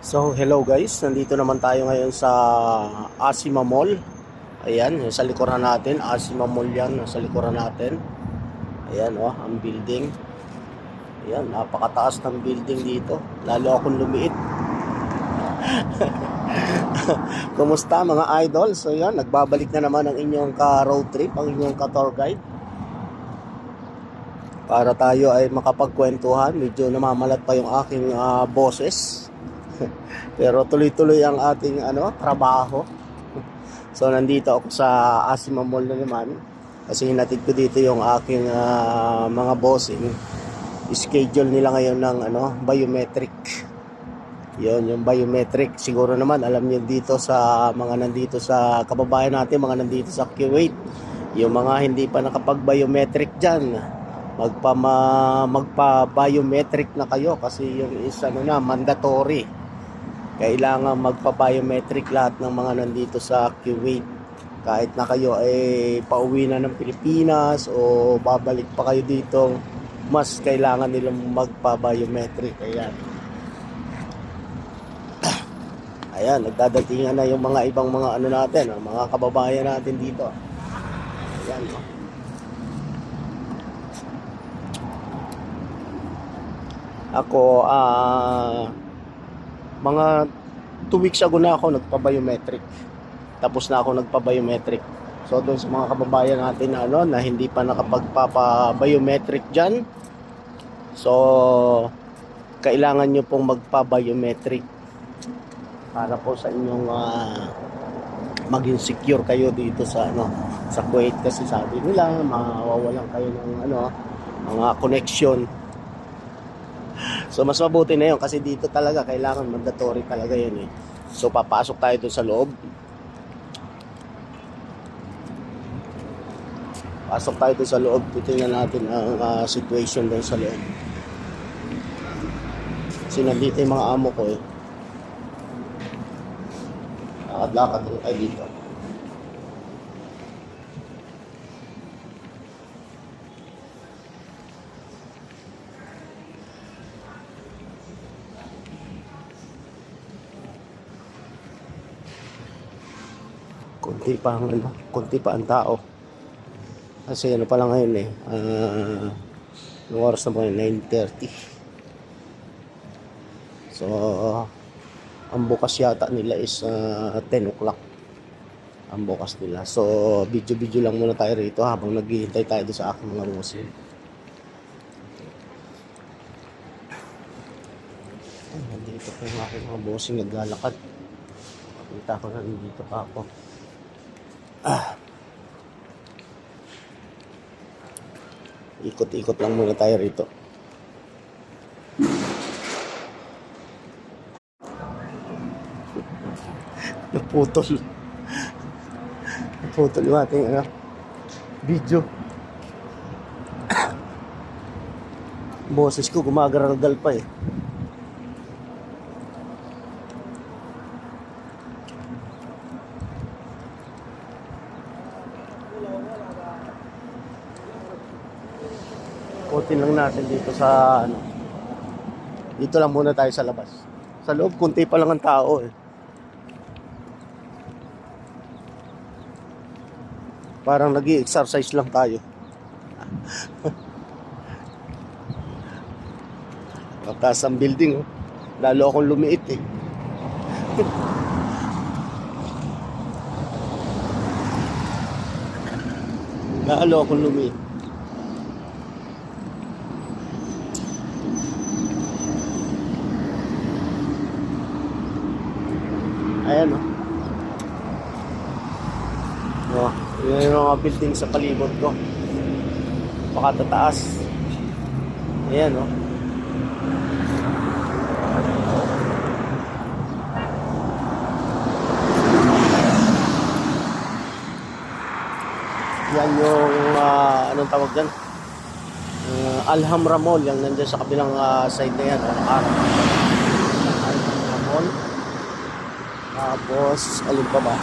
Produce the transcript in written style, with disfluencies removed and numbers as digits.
So hello guys, nandito naman tayo ngayon sa Asima Mall. Ayan, sa likuran natin, Asima Mall yan, sa likuran natin. Ayan oh, ang building. Ayan, napakataas ng building dito. Lalo akong lumiit. Kumusta mga idol? So yan, nagbabalik na naman ang inyong ka-road trip, ang inyong ka-tour guide. Para tayo ay makapagkwentuhan. Medyo namamalat pa yung aking boses. Pero tuloy-tuloy ang ating trabaho. So nandito ako sa Asima Mall na naman kasi hinatid ko dito yung aking mga bossing. Schedule nila ngayon ng biometric. Yung biometric. Siguro naman alam niyo dito sa mga nandito sa kababayan natin, mga nandito sa Kuwait, yung mga hindi pa nakapag-biometric diyan, magpa-biometric na kayo kasi yung is mandatory. Kailangan magpa-biometric lahat ng mga nandito sa Kuwait. Kahit na kayo ay pauwi na ng Pilipinas o babalik pa kayo dito, mas kailangan nilang magpa-biometric. Ayan, nagdadatingan na yung mga ibang mga natin, mga kababayan natin dito. Ayan. Ako, mga 2 weeks ago na ako nagpa-biometric. Tapos na ako nagpa-biometric. So doon sa mga kababayan natin na hindi pa nakapagpapa-biometric dyan, so kailangan nyo pong magpa-biometric para po sa inyong maging secure kayo dito sa sa Kuwait, kasi sabi nila mawawalan kayo ng mga connection. So mas mabuti na yun kasi dito talaga kailangan mandatory talaga yun eh. So papasok tayo doon sa loob. Pasok tayo doon sa loob. Titingnan natin ang situation doon sa loob. Kasi nandito yung mga amo ko eh. Lakad-lakad rin tayo dito. Konti pa ang tao. Kasi pa lang ngayon eh. Yung oras na po 9:30. So, ang bukas yata nila is 10 o'clock. Ang bukas nila. So, video lang muna tayo rito habang naghihintay tayo sa aking mga bossing. Nandito po yung aking mga bossing naglalakad. Kita ko na nandito pa ako. Ikot-ikot lang muna tayo rito. Naputol yung ating video. Boses ko gumagaragal pa eh. Kutin lang natin dito sa dito lang muna tayo sa labas. Sa loob kunti pa lang ang tao eh. Parang nag-i-exercise lang tayo. Mataas ang building oh. Lalo akong lumiit eh. Lalo akong lumiit. Ayan oh. Yun yung mga building sa palibot ko. Pakatataas. Ayan oh. Yan yung anong tawag dyan? Alhambra Mall. Yung nandiyan sa kabilang side na yan. Alhambra Mall. Tapos, alin pa ba?